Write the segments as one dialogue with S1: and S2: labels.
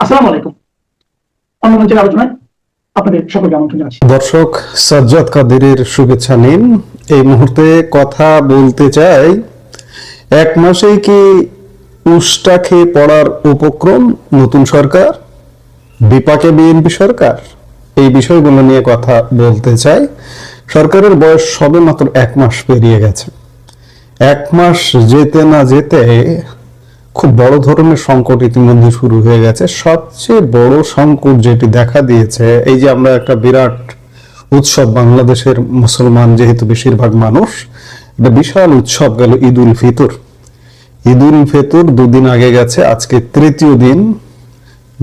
S1: আসসালামু আলাইকুম। আমরা মঞ্চের আলোচনায় আপনাদের সকলকে আমন্ত্রণ জানাচ্ছি।
S2: দর্শক, সাজ্জাদ কাদেরের শুভেচ্ছা নিন। এই মুহূর্তে কথা বলতে চাই, এক মাসেই কি উষ্টা খেয়ে পড়ার উপক্রম নতুন সরকার, বিপাকে বিএনপি সরকার? এই বিষয়গুলো নিয়ে কথা বলতে চাই। সরকারের বয়স সবে মাত্র 1 মাস পেরিয়ে গেছে। 1 মাস যেতে না যেতে খুব বড় ধরনের সংকট ইতিমধ্যে শুরু হয়ে গেছে। সবচেয়ে বড় সংকট যেটি দেখা দিয়েছে, এই যে আমরা একটা বিরাট উৎসব, বাংলাদেশের মুসলমান যেহেতু বেশিরভাগ মানুষ, একটা বিশাল উৎসব গেল ঈদ উল ফিতর। ঈদ উল ফিতর 2 দিন আগে গেছে, আজকে তৃতীয় দিন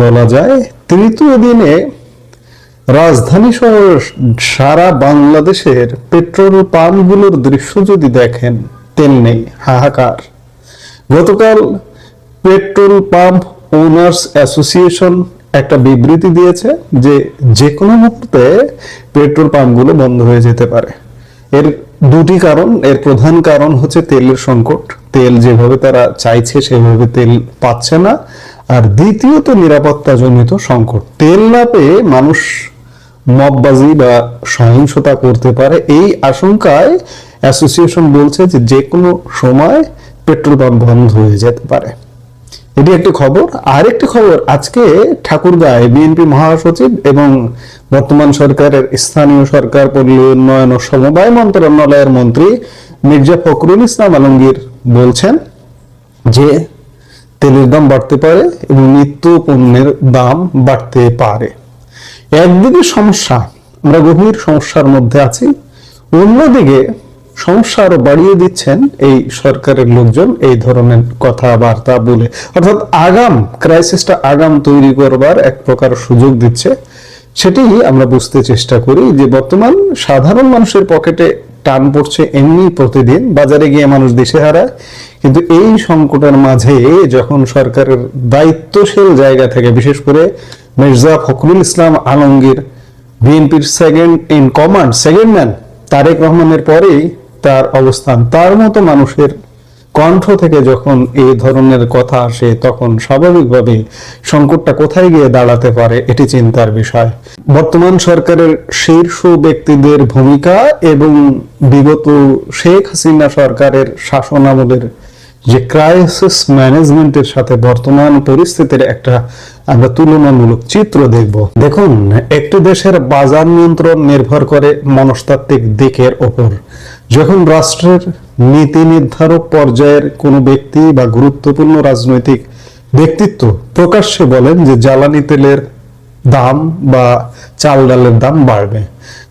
S2: বলা যায়। তৃতীয় দিনে রাজধানী সহ সারা বাংলাদেশের পেট্রোল পাম্পগুলোর দৃশ্য যদি দেখেন, তেল নেই, হাহাকার। গতকাল পেট্রোল পাম্প ওনার্স অ্যাসোসিয়েশন একটা বিবৃতি দিয়েছে যে যে কোনো মুহূর্তে পেট্রোল পাম্পগুলো বন্ধ হয়ে যেতে পারে। এর 2টি কারণ। এর প্রধান কারণ হচ্ছে তেলের সংকট, তেল যেভাবে তারা চাইছে সেভাবে তেল পাচ্ছে না। আর দ্বিতীয়ত নিরাপত্তাজনিত সংকট, তেল না পেয়ে মানুষ মববাজি বা সহিংসতা করতে পারে। এই আশঙ্কায় অ্যাসোসিয়েশন বলছে যে যে কোনো সময় পেট্রোল পাম্প বন্ধ হয়ে যেতে পারে। এটি একটি খবর। আরেকটি খবর, আজকে ঠাকুরগাঁয় বিএনপি মহাসচিব এবং বর্তমান সরকারের স্থানীয় সরকার, পল্লী উন্নয়ন ও সমবায় মন্ত্রণালয়ের মন্ত্রী মির্জা ফখরুল ইসলাম আলমগীর বলছেন যে তেলের দাম বাড়তে পারে এবং নিত্য পণ্যের দাম বাড়তে পারে। একদিকে সমস্যা, আমরা গভীর সমস্যার মধ্যে আছি, অন্যদিকে সমস্যা আরো বাড়িয়ে দিচ্ছেন এই সরকারের লোকজন এই ধরনের কথাবার্তা বলে। অর্থাৎ আগাম ক্রাইসিসটা আগাম তৈরি করবার এক প্রকার সুযোগ দিচ্ছে। সেটি আমরা বুঝতে চেষ্টা করি যে বর্তমান সাধারণ মানুষের পকেটে টান পড়ছে এমনি, প্রতিদিন বাজারে গিয়ে মানুষ দিশে হারায়। কিন্তু এই সংকটের মাঝে যখন সরকারের দায়িত্বশীল জায়গা থেকে, বিশেষ করে মির্জা ফখরুল ইসলাম আলমগীর, বিএনপির second in command, second man, Tarique রহমানের পরেই তার অবস্থান, তার মতো মানুষের কণ্ঠ থেকে যখন এই ধরনের কথা আসে, তখন স্বাভাবিকভাবে সংকটটা কোথায় গিয়ে দাঁড়াতে পারে এটি চিন্তার বিষয়। বর্তমান সরকারের শীর্ষ ব্যক্তিদের ভূমিকা এবং বিগত শেখ হাসিনা সরকারের শাসনামলের যে ক্রাইসিস ম্যানেজমেন্টের সাথে বর্তমান পরিস্থিতির একটা আমরা তুলনামূলক চিত্র দেখব। দেখুন, একটি দেশের বাজার নিয়ন্ত্রণ নির্ভর করে মনস্তাত্ত্বিক দিকের ওপর। যখন রাষ্ট্রের নীতি নির্ধারক পর্যায়ের কোনো ব্যক্তি বা গুরুত্বপূর্ণ রাজনৈতিক ব্যক্তিত্ব প্রকাশ্যে বলেন যে জ্বালানি তেলের দাম বা চাল ডালের দাম বাড়বে,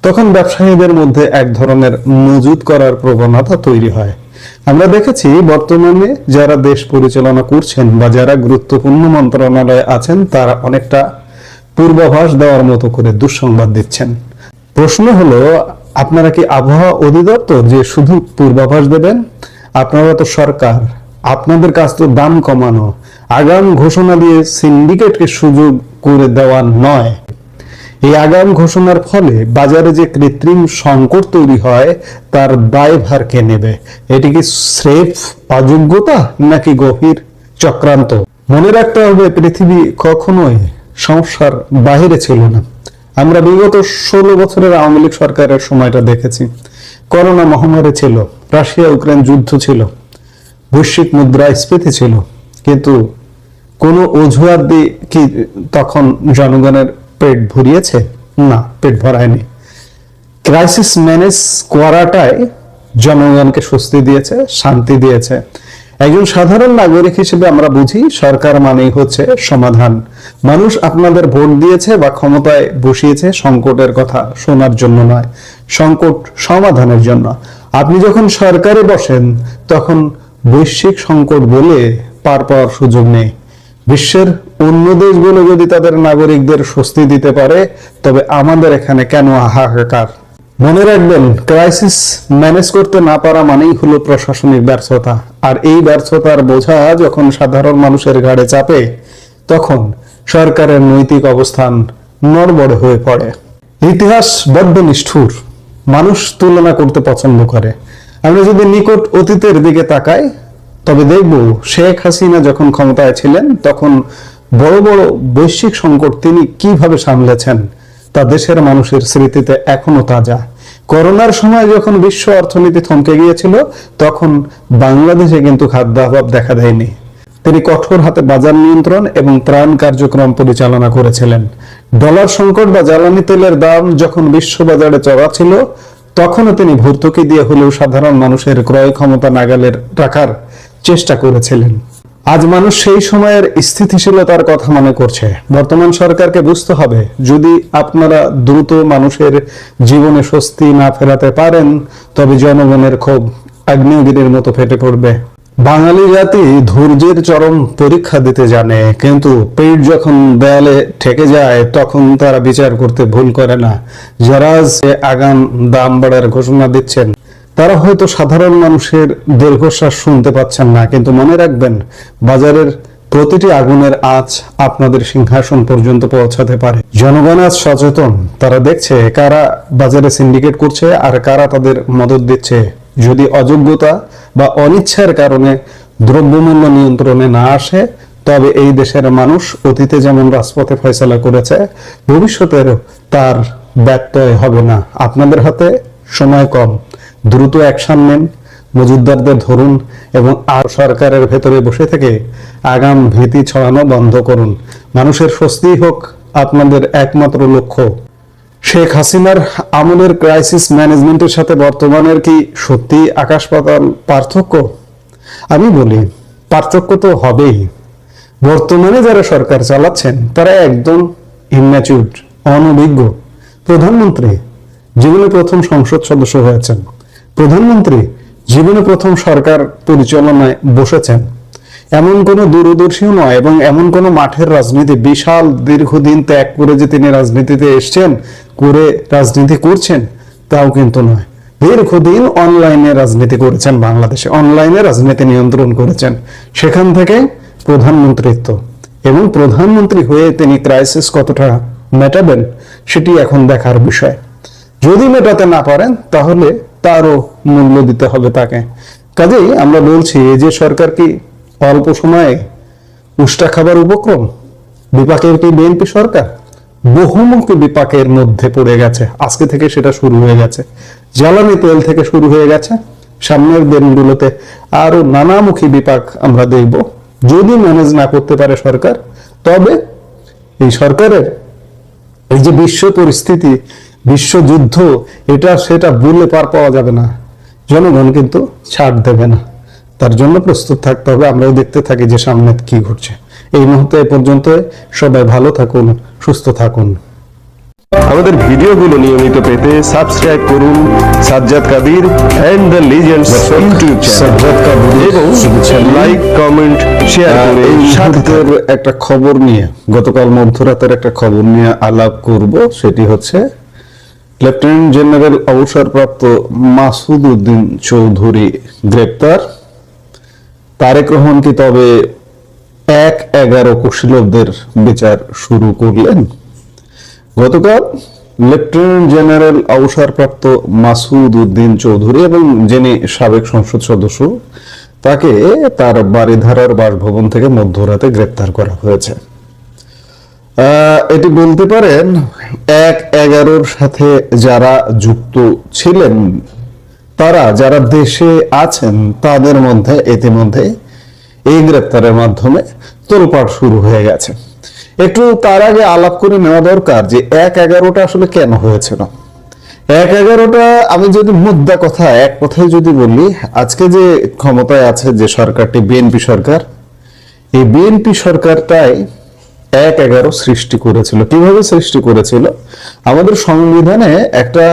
S2: তখন ব্যবসায়ীদের মধ্যে এক ধরনের মজুত করার প্রবণতা তৈরি হয়। আমরা দেখেছি বর্তমানে যারা দেশ পরিচালনা করছেন বা যারা গুরুত্বপূর্ণ মন্ত্রণালয়ে আছেন, তারা অনেকটা পূর্বাভাস দেওয়ার মতো করে দুঃসংবাদ দিচ্ছেন। প্রশ্ন হলো, আপনারা কি আবহাওয়া অধিদপ্তর যে শুধু পূর্বাভাস দেবেন? আপনারা তো সরকার, আপনাদের কাজ তো দাম কমানো, আগাম ঘোষণা দিয়ে সিন্ডিকেটকে সুযোগ করে দেওয়া নয়। এই আগাম ঘোষণার ফলে বাজারে যে কৃত্রিম সংকট তৈরি হয় তার দায়ভার কে নেবে? এটি কি স্রেফ অযোগ্যতা নাকি গভীর চক্রান্ত? মনে রাখতে হবে, পৃথিবী কখনোই সমস্যার বাহিরে ছিল না। আমরা বিগত 16 বছরের আওয়ামী লীগ সরকারের সময়টা দেখেছি। করোনা মহামারী ছিল, রাশিয়া ইউক্রেন যুদ্ধ ছিল, বৈশ্বিক মুদ্রাস্ফীতি ছিল, কিন্তু কোনো অজুহাত দিয়ে কি তখন জনগণের পেট ভরিয়েছে? না, পেট ভরায়নি। ক্রাইসিস ম্যানেজ করাটাই জনগণকে স্বস্তি দিয়েছে, শান্তি দিয়েছে। একজন সাধারণ নাগরিক হিসেবে আমরা বুঝি সরকার মানেই হচ্ছে সমাধান। মানুষ আপনাদের ভোট দিয়েছে বা ক্ষমতায় বসিয়েছে সংকটের কথা শোনার জন্য নয়, সংকট সমাধানের জন্য। আপনি যখন সরকারে বসেন তখন বৈশ্বিক সংকট বলে পার পাওয়ার সুযোগ নেই। বিশ্বের অন্য দেশগুলো যদি তাদের নাগরিকদের স্বস্তি দিতে পারে, তবে আমাদের এখানে কেন হাহাকার? মনে রাখবেন, ক্রাইসিস ম্যানেজ করতে না পারা মানেই হলো প্রশাসনিক ব্যর্থতা। আর এই ব্যর্থতার বোঝা যখন সাধারণ মানুষের ঘাড়ে চাপে, তখন সরকারের নৈতিক অবস্থান নড়বড় হয়ে পড়ে। ইতিহাস বড্ড নিষ্ঠুর, মানুষ তুলনা করতে পছন্দ করে। আমরা যদি নিকট অতীতের দিকে তাকাই, তবে দেখব শেখ হাসিনা যখন ক্ষমতায় ছিলেন তখন বড় বড় বৈশ্বিক সংকট তিনি কিভাবে সামলেছেন তা দেশের মানুষের স্মৃতিতে এখনো তাজা। করোনার সময় যখন বিশ্ব অর্থনীতি থমকে গিয়েছিল, তখন বাংলাদেশে কিন্তু খাদ্যাভাব দেখা দেয়নি। তিনি কঠোর হাতে বাজার নিয়ন্ত্রণ এবং ত্রাণ কার্যক্রম পরিচালনা করেছিলেন। ডলার সংকট বা জ্বালানি তেলের দাম যখন বিশ্ববাজারে চড়া ছিল, তখনও তিনি ভর্তুকি দিয়ে হলেও সাধারণ মানুষের ক্রয় ক্ষমতা নাগালে রাখার চেষ্টা করেছিলেন। আজ মানুষ সেই সময়ের স্থিতিশীলতার কথা মনে করছে। বর্তমান সরকারকে বুঝতে হবে, যদি আপনারা দ্রুত মানুষের জীবনে স্বস্তি না ফেরাতে পারেন, তবে জনগণের ক্ষোভ আগ্নেয়গিরির মতো ফেটে পড়বে। বাঙালি জাতি ধৈর্যের চরম পরীক্ষা দিতে জানে, কিন্তু পেট যখন দেয়ালে ঠেকে যায় তখন তারা বিচার করতে ভুল করে না। যারা আগাম দাম বাড়ার ঘোষণা দিচ্ছেন, তারা হয়তো সাধারণ মানুষের দীর্ঘশ্বাস শুনতে পাচ্ছেন না, কিন্তু মনে রাখবেন, বাজারের প্রতিটি আগুনের আঁচ আপনাদের সিংহাসন পর্যন্ত পৌঁছাতে পারে। জনগণ আজ সচেতন, তারা দেখছে কারা বাজারে সিন্ডিকেট করছে আর কারা তাদের মদত দিচ্ছে। যদি অযোগ্যতা বা অনিচ্ছার কারণে দ্রব্যমূল্য নিয়ন্ত্রণে না আসে, তবে এই দেশের মানুষ অতীতে যেমন রাজপথে ফয়সালা করেছে, ভবিষ্যতেও তার ব্যত্যয় হবে না। আপনাদের হাতে সময় কম, দ্রুত অ্যাকশন নেন, মজুতদারদের ধরুন এবং আর সরকারের ভেতরে বসে থেকে আগাম ভীতি ছড়ানো বন্ধ করুন। মানুষের স্বস্তি হোক আপনাদের একমাত্র লক্ষ্য। শেখ হাসিনার আমলের ক্রাইসিস ম্যানেজমেন্টের সাথে বর্তমানের কি সত্যি আকাশ পাতাল পার্থক্য? আমি বলি, পার্থক্য তো হবেই। বর্তমানে যারা সরকার চালাচ্ছেন তারা একদম ইম্যাচিউর, অনভিজ্ঞ। প্রধানমন্ত্রী জীবনে প্রথম সংসদ সদস্য হয়েছেন, প্রধানমন্ত্রী জীবনে প্রথম সরকার পরিচালনায় বসেছেন। এমন কোনো দূরদর্শীও নয় এবং এমন কোনো মাঠের রাজনীতি বিশাল দীর্ঘদিন ত্যাগ করে যে তিনি রাজনীতিতে এসছেন, করে রাজনীতি করছেন, তাও কিন্তু নয়। দীর্ঘদিন অনলাইনে রাজনীতি করেছেন, বাংলাদেশে অনলাইনে রাজনীতি নিয়ন্ত্রণ করেছেন। সেখান থেকে প্রধানমন্ত্রিত্ব, এবং প্রধানমন্ত্রী হয়ে তিনি ক্রাইসিস কতটা মেটাবেন সেটি এখন দেখার বিষয়। যদি মেটাতে না পারেন তাহলে তারও মূল্য দিতে হবে তাকে। কাজেই আমরা বলছি, এই যে সরকার কি অল্প সময়ে উষ্টা খাবার উপক্রম? বিপাকের কি বিএনপি সরকার? বহুমুখী বিপাকের মধ্যে পড়ে গেছে, আজকে থেকে সেটা শুরু হয়ে গেছে। জ্বালানি তেল থেকে শুরু হয়ে গেছে, সামনের দিনগুলোতে আরো নানামুখী বিপাক আমরা দেখব। যদি ম্যানেজ না করতে পারে সরকার, তবে এই সরকারের এই যে বিশ্ব পরিস্থিতি, বিশ্বযুদ্ধ, এটা সেটা বলে পার পাওয়া যাবে না। জনগণ কিন্তু ছাড় দেবে না, তার জন্য প্রস্তুত থাকতে হবে। আমরাও দেখতে থাকি যে সামনে কি ঘটছে। এই মুহূর্তে এ পর্যন্ত, সবাই ভালো থাকুন, সুস্থ থাকুন।
S3: আমাদের ভিডিওগুলো নিয়মিত পেতে সাবস্ক্রাইব করুন Sajjad Kadir and the legends YouTube
S2: Sajjad Kadir
S3: এবং লাইক, কমেন্ট, শেয়ার করে
S2: এই
S3: সাথে
S2: মুহূর্তের একটা খবর নিয়ে, গতকাল মধ্যরাতের একটা খবর নিয়ে আলাপ করব। সেটি হচ্ছে লেফটেন্যান্ট জেনারেল অবসরপ্রাপ্ত মাসুদ উদ্দিন চৌধুরী গ্রেপ্তার। তারেক রহমান কি তবে 1-11 কুশীলবদের বিচার শুরু করলেন? গতকাল লেফটেন্যান্ট জেনারেল অবসরপ্রাপ্ত মাসুদ উদ্দিন চৌধুরী, এবং যিনি সাবেক সংসদ সদস্য, তাকে তার বাড়িধারার বাসভবন থেকে মধ্যরাতে গ্রেপ্তার করা হয়েছে। এটি বলতে পারেন 1-11 সাথে যারা যুক্ত ছিলেন, তারা যারা দেশে আছেন, তাদের মধ্যে ইতিমধ্যে এই গ্রেপ্তারের মাধ্যমে তোলপাড় শুরু হয়ে গেছে। একটু তার আগে আলাপ করে নেওয়া দরকার যে 1-11টা আসলে কেন হয়েছিল। 1-11টা, আমি যদি মুদ্রা কথা এক কথায় যদি বলি, আজকে যে ক্ষমতায় আছে যে সরকারটি, বিএনপি সরকার, এই বিএনপি সরকারটাই 1-11 সৃষ্টি করেছিল। কিভাবে সৃষ্টি করেছিল? আমাদের সংবিধানে একটা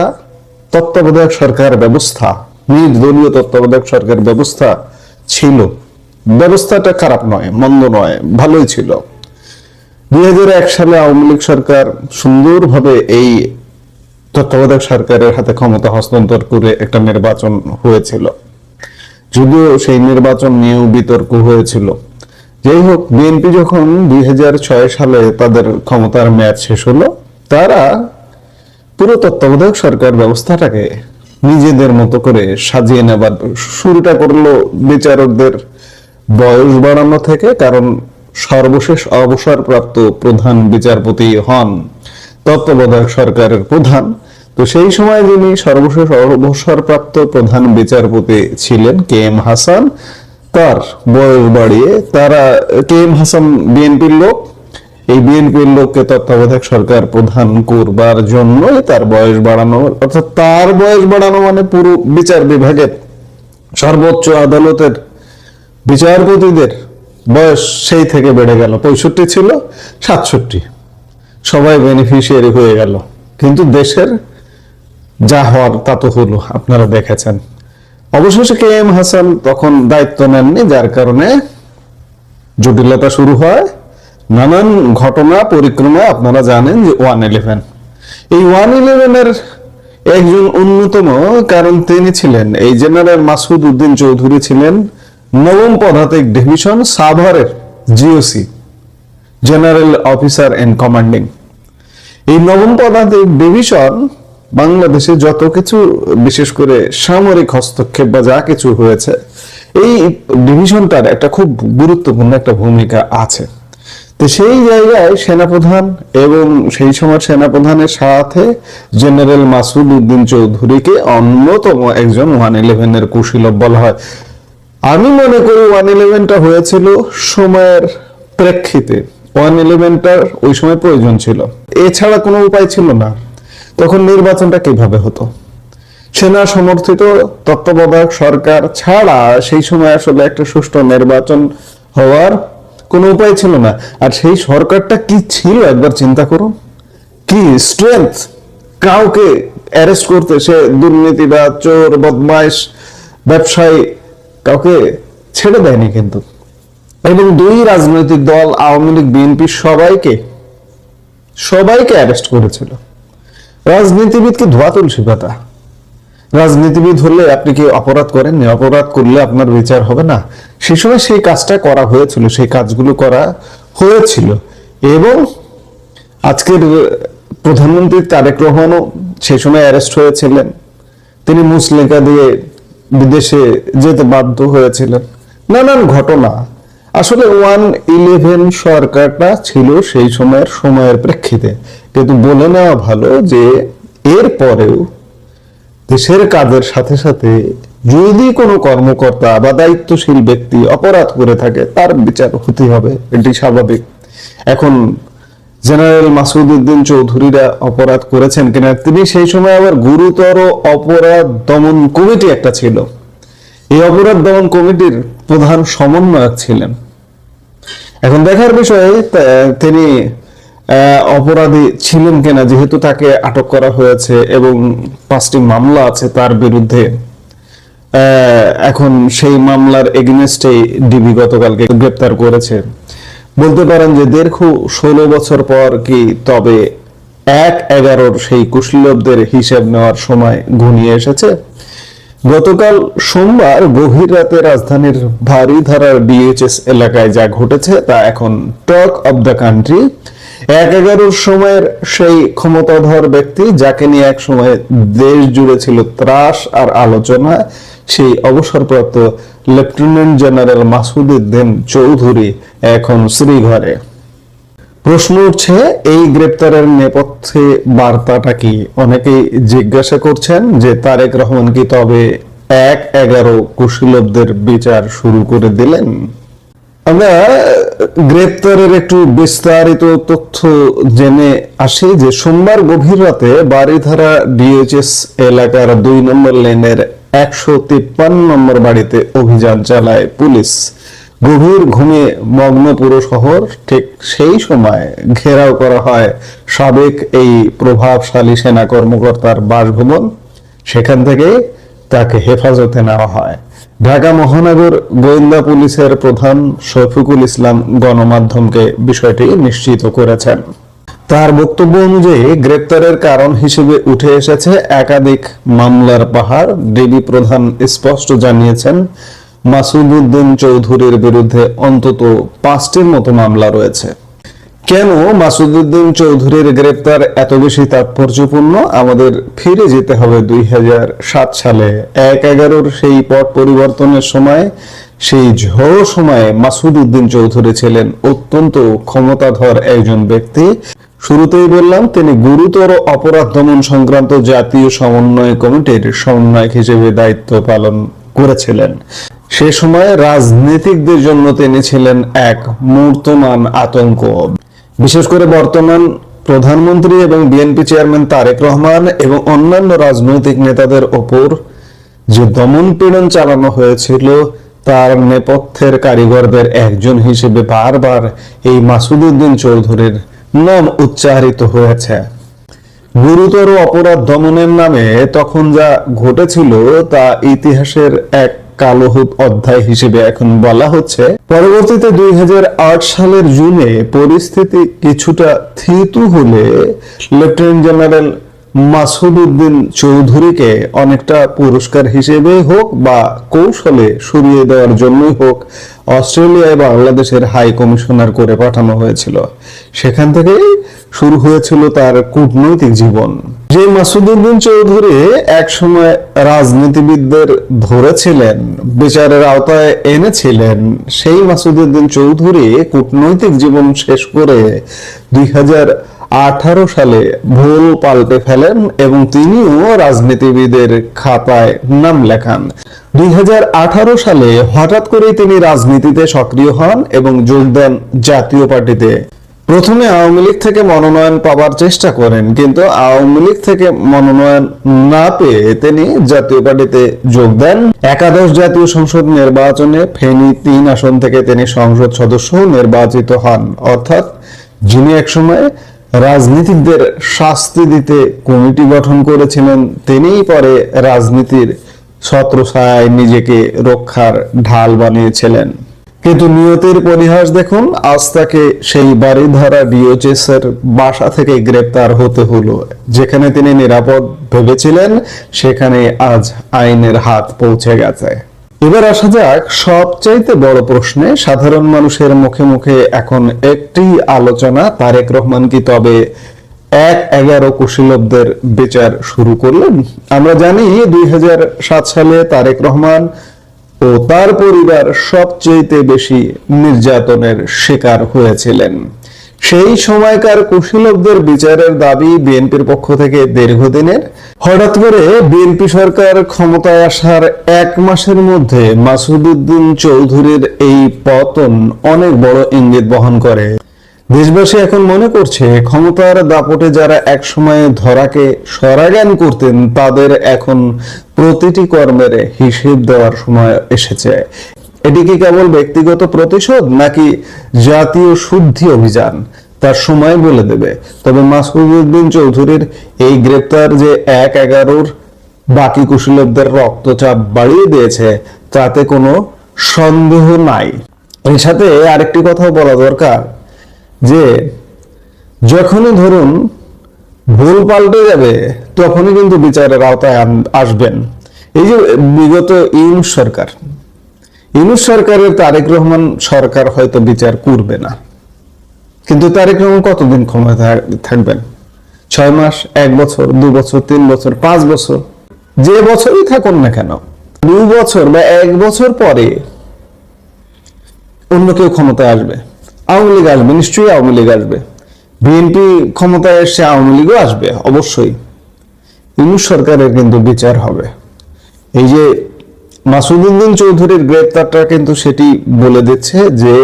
S2: তত্ত্বাবধায়ক সরকার ব্যবস্থা, নির্দলীয় তত্ত্বাবধায়ক সরকার ব্যবস্থা ছিল। ব্যবস্থাটা খারাপ নয়, মন্দ নয়, ভালোই ছিল। 2001 সালে আওয়ামী লীগ সরকার সুন্দরভাবে এই তত্ত্বাবধায়ক সরকারের হাতে ক্ষমতা হস্তান্তর করে একটা নির্বাচন হয়েছিল, যদিও সেই নির্বাচন নিয়েও বিতর্ক হয়েছিল। যাই হোক, বিএনপি যখন 2006 সালে তাদের ক্ষমতার মেয়াদ শেষ হলো, তারা পুরো তত্ত্বাবধায়ক সরকার ব্যবস্থাটাকে নিজেদের মতো করে সাজিয়ে নেবার শুরুটা করলো বিচারকদের বয়স বাড়ানো থেকে। কারণ সর্বশেষ অবসরপ্রাপ্ত প্রধান বিচারপতি হন, তত্ত্বাবধায়ক সরকারের প্রধান। তো সেই সময় যিনি সর্বশেষ অবসরপ্রাপ্ত প্রধান বিচারপতি ছিলেন কে এম হাসান, তার বয়স বাড়িয়ে কে এম হাসান বিএনপির লোক, এই বিএনপির লোককে তত্ত্বাবধায়ক সরকার প্রধান করবার জন্যই তার বয়স বাড়ানো, অর্থাৎ তার বয়স বাড়ানো মানে পুরো বিচার বিভাগের সর্বোচ্চ আদালতের বিচারপতিদের বয়স সেই থেকে বেড়ে গেল। 65 ছিল, 67, সবাই বেনিফিশিয়ারি হয়ে গেল। কিন্তু দেশের যা হওয়ার তা তো হলো, আপনারা দেখেছেন। অবশেষে কে এম হাসান তখন দায়িত্ব নেননি, যার কারণে জটিলতা শুরু হয়, নানান ঘটনা পরিক্রমা। আপনারা জানেন যে 111, এই 111-এর একজন অন্যতম কারণ তিনি ছিলেন এই জেনারেল মাসুদ উদ্দিন চৌধুরী, ছিলেন নবম পদাতিক ডিভিশন সাভারের GOC, general officer in commanding. এই নবম পদাতিক ডিভিশন বাংলাদেশে যত কিছু, বিশেষ করে সামরিক হস্তক্ষেপ বা যা কিছু হয়েছে, এই ডিভিশনটার একটা খুব গুরুত্বপূর্ণ একটা ভূমিকা আছে। তো সেই জায়গায় সেনাপ্রধান এবং সেই সময় সেনাপ্রধানের সাথে জেনারেল মাসুদ উদ্দিন চৌধুরীকে অন্যতম একজন 111-এর কুশীলব বলা হয়। আমি মনে করি 111টা হয়েছিল সময়ের প্রেক্ষিতে, 111টার ওই সময় প্রয়োজন ছিল, এছাড়া কোনো উপায় ছিল না। তখন নির্বাচনটা কিভাবে হতো? সেনা সমর্থিত তত্ত্বাবধায়ক সরকার ছাড়া সেই সময় আসলে একটা সুষ্ঠু নির্বাচন হওয়ার কোনো উপায় ছিল না। আর সেই সরকারটা কি ছিল একবার চিন্তা করুন, কি স্ট্রেংথ কাউকে অ্যারেস্ট করতে, সে দুর্নীতি বা চোর বদমাইশ ব্যবসায়ী, কাউকে ছেড়ে দেয়নি কিন্তু। এবং দুই রাজনৈতিক দল আওয়ামী লীগ বিএনপি সবাইকে অ্যারেস্ট করেছিল। রাজনীতিবিদ কি ধোয়া তুলসী পাতা? রাজনীতিবিদ হলে আপনি কি অপরাধ করেননি? অপরাধ করলে আপনার বিচার হবে না? সেই সময় সেই কাজটা করা হয়েছিল, সেই কাজগুলো করা হয়েছিল। এবং আজকের প্রধানমন্ত্রী তারেক রহমানও সেই সময় অ্যারেস্ট হয়েছিলেন, তিনি মুচলেকা দিয়ে বিদেশে যেতে বাধ্য হয়েছিলেন, নানান ঘটনা। আসলে 111 সরকারটা ছিল সেই সময়ের প্রেক্ষিতে। কিন্তু বলে নেওয়া ভালো যে এর পরেও দেশের কাজের সাথে সাথে যদি কোনো কর্মকর্তা বা দায়িত্বশীল ব্যক্তি অপরাধ করে থাকে, তার বিচার হতে হবে, এটি স্বাভাবিক। এখন জেনারেল মাসুদ উদ্দিন চৌধুরীরা অপরাধ করেছেন কিনা, তিনি সেই সময় আবার গুরুতর অপরাধ দমন কমিটি একটা ছিল, এই অপরাধ দমন কমিটির প্রধান সমন্বয়ক ছিলেন। এখন দেখার বিষয়ে তিনি অপরাধী ছিলেন কিনা, যেহেতু তাকে আটক করা হয়েছে এবং 5টি মামলা আছে তার বিরুদ্ধে। এখন সেই মামলার এগেইনস্টে ডিবি গতকালকে গ্রেপ্তার করেছে। বলতে পারেন যে দীর্ঘ 16 বছর পর কি তবে 1/11 সেই কুশলীলবদের হিসেব নেওয়ার সময় ঘনিয়ে এসেছে। গতকাল সোমবার গভীর রাতে রাজধানীর ভারীধারার ডিএইচএস এলাকায় যা ঘটেছে তা এখন টক অব দ্য কান্ট্রি। 1/11 সময়ের সেই ক্ষমতাধর ব্যক্তি, যাকে নিয়ে এক সময় দেশ জুড়ে ছিল ত্রাস আর আলোচনা, সেই অবসরপ্রাপ্ত লেফটেন্যান্ট জেনারেল মাসুদ উদ্দিন চৌধুরী এখন শ্রীঘরে। প্রশ্ন উঠছে এই গ্রেপ্তারের নেপথ্যে বার্তাটা কি? অনেকেই জিজ্ঞাসা করছেন যে তারেক রহমান কি তবে 1/11 কুশলীলবদের বিচার শুরু করে দিলেন? আমরা গ্রেপ্তারের একটু বিস্তারিত তথ্য জেনে আসি যে সোমবার গভীর রাতে বারিধারা ডিএইচএস এলাকার 2 নম্বর লেনের 153 নম্বর বাড়িতে অভিযান চালায় পুলিশ। গভীর ঘুমে মগ্ন পুরো শহর। ঠিক সেই সময় ঘেরাও করা হয় সাবেক এই প্রভাবশালী সেনা কর্মকর্তার বাসভবন। সেখান থেকে তাকে হেফাজতে নেওয়া হয়। ঢাকা মহানগর গোয়েন্দা পুলিশের প্রধান শফিকুল ইসলাম গণমাধ্যমকে বিষয়টি নিশ্চিত করেছেন। তার বক্তব্য অনুযায়ী গ্রেপ্তারের কারণ হিসেবে উঠে এসেছে একাধিক মামলার পাহাড়। ডিবি প্রধান স্পষ্ট জানিয়েছেন মাসুদ উদ্দিন চৌধুরীর বিরুদ্ধে অন্তত 5টির মতো মামলা রয়েছে। কেন মাসুদ উদ্দিন চৌধুরীর গ্রেপ্তার এত বেশি তাৎপর্যপূর্ণ? আমাদের ফিরে যেতে হবে 2007 সালে। 1/11 সেই পট পরিবর্তনের সময় সেই ঝড় সময়ে মাসুদ উদ্দিন চৌধুরী ছিলেন অত্যন্ত ক্ষমতাধর একজন ব্যক্তি। শুরুতেই বললাম, তিনি গুরুতর অপরাধ দমন সংক্রান্ত জাতীয় সমন্বয় কমিটির সমন্বয়ক হিসেবে দায়িত্ব পালন করেছিলেন। সে সময় রাজনীতিকদের জন্য তিনি ছিলেন এক মূর্তমান আতঙ্ক। বিশেষ করে বর্তমান প্রধানমন্ত্রী এবং বিএনপি চেয়ারম্যান তারেক রহমান এবং অন্যান্য রাজনৈতিক নেতাদের ওপর যে দমন পীড়ন চালানো হয়েছিল, তার নেপথ্যের কারিগরদের একজন হিসেবে বারবার এই মাসুদ উদ্দিন চৌধুরীর নাম উচ্চারিত হয়েছে। গুরুতর অপরাধ দমনের নামে তখন যা ঘটেছিল তা ইতিহাসের এক কালো অধ্যায় হিসেবে এখন বলা হচ্ছে। পরবর্তীতে 2008 সালের জুনে পরিস্থিতি কিছুটা থিতু হলে লেফটেন্যান্ট জেনারেল মাসুদ উদ্দিন চৌধুরীকে অনেকটা পুরস্কার হিসেবে হোক বা কৌশলে সরিয়ে দেওয়ার জন্যই হোক অস্ট্রেলিয়ায় বাংলাদেশের হাই কমিশনার করে পাঠানো হয়েছিল। সেখান থেকে শুরু হয়েছিল তার কূটনৈতিক জীবন। যে মাসুদ উদ্দিন চৌধুরী একসময় রাজনীতিবিদদের ধরেছিলেন, বিচারের আওতায় এনেছিলেন, সেই মাসুদ উদ্দিন চৌধুরী কূটনৈতিক জীবন শেষ করে 2018 সালে ভুল পাল্টে ফেলেন এবং তিনিও রাজনীতিবিদের খাতায় নাম লেখান। 2018 সালে হঠাৎ করেই তিনি রাজনীতিতে সক্রিয় হন এবং যোগ দেন জাতীয় পার্টিতে। প্রথমে আওয়ামী লীগ থেকে মনোনয়ন পাবার চেষ্টা করেন, কিন্তু আওয়ামী লীগ থেকে মনোনয়ন না পেয়ে তিনি জাতীয় পার্টিতে যোগ দেন। একাদশ জাতীয় সংসদ নির্বাচনে ফেনী 3 আসন থেকে তিনি সংসদ সদস্য নির্বাচিত হন। অর্থাৎ যিনি একসময় রাজনীতিকদের শাস্তি দিতে কমিটি গঠন করেছিলেন, তিনিই পরে রাজনীতির ছত্রছায়ায় নিজেকে রক্ষার ঢাল বানিয়েছিলেন। কিন্তু নিয়তির পরিহাস দেখুন, আজ তাকে সেই বাড়িধারা ডিওএইচএস এর বাসা থেকে গ্রেপ্তার হতে হলো। যেখানে তিনি নিরাপদ ভেবেছিলেন, সেখানে আজ আইনের হাত পৌঁছে গেছে। এবার আসা যাক সবচাইতে বড় প্রশ্নে। সাধারণ মানুষের মুখে মুখে এখন একটি আলোচনা, তারেক রহমান কি তবে 1-11 কুশীলবদের বিচার শুরু করলেন? আমরা জানি 2007 সালে তারেক রহমান ও তার পরিবার সবচেয়ে বেশি নির্যাতনের শিকার হয়েছিলেন। সেই সময়কার কুশীলবদের বিচারের দাবি বিএনপির পক্ষ থেকে দীর্ঘদিনের। হঠাৎ করে বিএনপি সরকার ক্ষমতায় আসার 1 মাসের মধ্যে মাসুদ উদ্দিন চৌধুরীর এই পতন অনেক বড় ইঙ্গিত বহন করে। দেশবাসী এখন মনে করছে ক্ষমতার দাপটে যারা একসময় ধরাকে সরাজ্ঞান করতেন, তাদের এখন প্রতিটি কর্মের হিসেব দেওয়ার সময় এসেছে। এটি কি কেবল ব্যক্তিগত প্রতিশোধ নাকি জাতীয় শুদ্ধি অভিযান, তার সময় বলে দেবে। তবে মাসুদ উদ্দিন চৌধুরীর এই গ্রেপ্তার যে 1-11 বাকি কুশীলবদের রক্তচাপ বাড়িয়ে দিয়েছে, তাতে কোনো সন্দেহ নাই। এর সাথে আরেকটি কথাও বলা দরকার যে যখনই ধরুন ভুল পাল্টে যাবে, তখনই কিন্তু বিচারের আওতায় আসবেন। এই যে বিগত ইউনূস সরকারের তারেক রহমান সরকার হয়তো বিচার করবে না, কিন্তু তারেক রহমান কতদিন ক্ষমতায় থাকবেন? 6 মাস, 1 বছর, 2 বছর, 3 বছর, 5 বছর, যে বছরই থাকুন না কেন, 2 বছর বা 1 বছর পরে অন্য কেউ ক্ষমতায় আসবে। আওয়ামী লীগ আসবে, নিশ্চয়ই আওয়ামী লীগ আসবে। বিএনপি ক্ষমতায় এসে আওয়ামী লীগও আসবে অবশ্যই। ইউনূস সরকারের কিন্তু বিচার হবে। এই যে মাসুদ উদ্দিন চৌধুরীর গ্রেপ্তারটা কিন্তু সেটি বলে দিচ্ছে যে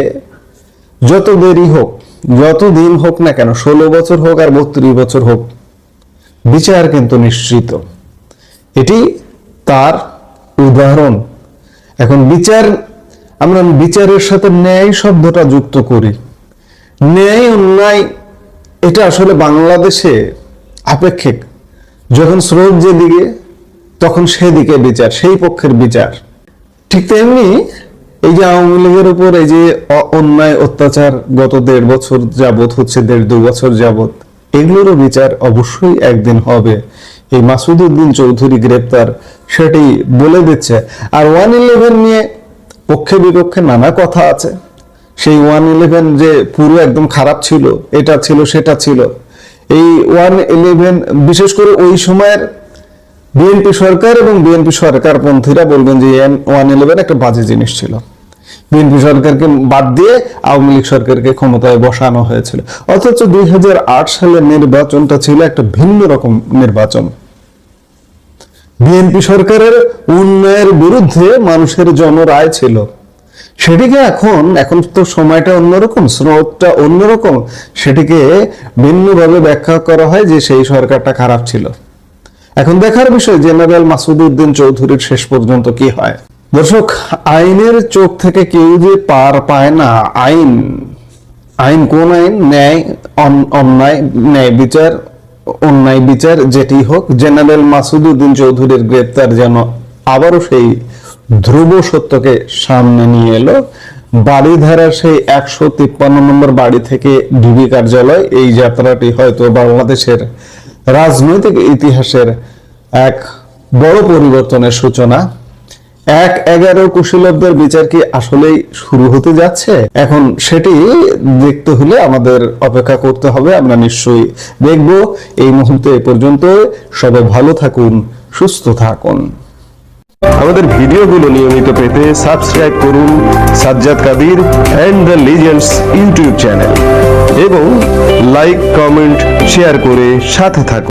S2: যত দেরি হোক, যত দিন হোক না কেন, 16 বছর হোক আর 32 বছর হোক, বিচার কিন্তু নিশ্চিত। এটি তার উদাহরণ। এখন আমরা বিচারের সাথে ন্যায় শব্দটা যুক্ত করি। ন্যায় অন্যায় এটা আসলে বাংলাদেশে আপেক্ষিক। যখন স্রোত যেদিকে, তখন সেদিকে বিচার, সেই পক্ষের বিচার। ঠিক তেমনি এই যে আওয়ামী লীগের উপর এই যে অন্যায় অত্যাচার গত 1.5 বছর যাবত হচ্ছে, 1.5-2 বছর যাবত, এগুলোরও বিচার অবশ্যই একদিন হবে। এই মাসুদ উদ্দিন চৌধুরী গ্রেপ্তার সেটি বলে দিচ্ছে। আর 111 নিয়ে পক্ষে বিপক্ষে নানা কথা আছে। সেই 111 যে পুরো একদম খারাপ ছিল, এটা ছিল সেটা ছিল। এই 111 বিশেষ করে ওই সময়ের বিএনপি সরকার এবং বিএনপি সরকারপন্থীরা বলবেন যে 111 একটা বাজে জিনিস ছিল। বিএনপি সরকারকে বাদ দিয়ে আওয়ামী লীগ সরকারকে ক্ষমতায় বসানো হয়েছিল। অথচ 2008 সালের নির্বাচনটা ছিল একটা ভিন্ন রকম নির্বাচন। বিএনপি সরকারের উন্নয়নের বিরুদ্ধে মানুষের জনরায় ছিল। সেটিকে এখন তো সময়টা অন্যরকম, স্রোতটা অন্যরকম, সেটিকে ভিন্নভাবে ব্যাখ্যা করা হয় যে সেই সরকারটা খারাপ ছিল। এখন দেখার বিষয় জেনারেল মাসুদ উদ্দিন চৌধুরীর শেষ পর্যন্ত কি হয়। দর্শক, আইনের চোখ থেকে কেউ যে পার পায় না। আইন কোন আইন? ন্যায়, অন্যায়, ন্যায় বিচার, অন্যায় বিচার যেটি হোক, জেনারেল মাসুদ উদ্দিন চৌধুরীর গ্রেপ্তার যেন আবারও সেই ধ্রুব সত্যকে সামনে নিয়ে এলো। বাড়িধারার সেই 153 নম্বর বাড়ি থেকে ডিবি কার্যালয়, এই যাত্রাটি হয়তো বাংলাদেশের রাজনৈতিক ইতিহাসের এক বড় পরিবর্তনের সূচনা। 1/11 কুশীলবদের বিচার কি আসলেই শুরু হতে যাচ্ছে? এখন সেটি দেখতে হলে আমাদের অপেক্ষা করতে হবে। আমরা নিশ্চয়ই দেখব। এই মুহূর্তে এ পর্যন্ত। সবাই ভালো থাকুন, সুস্থ থাকুন।
S3: আমাদের ভিডিওগুলো নিয়মিত পেতে সাবস্ক্রাইব করুন Sajjad Kadir and the legends YouTube channel এবং লাইক, কমেন্ট, শেয়ার করে সাথে থাকুন।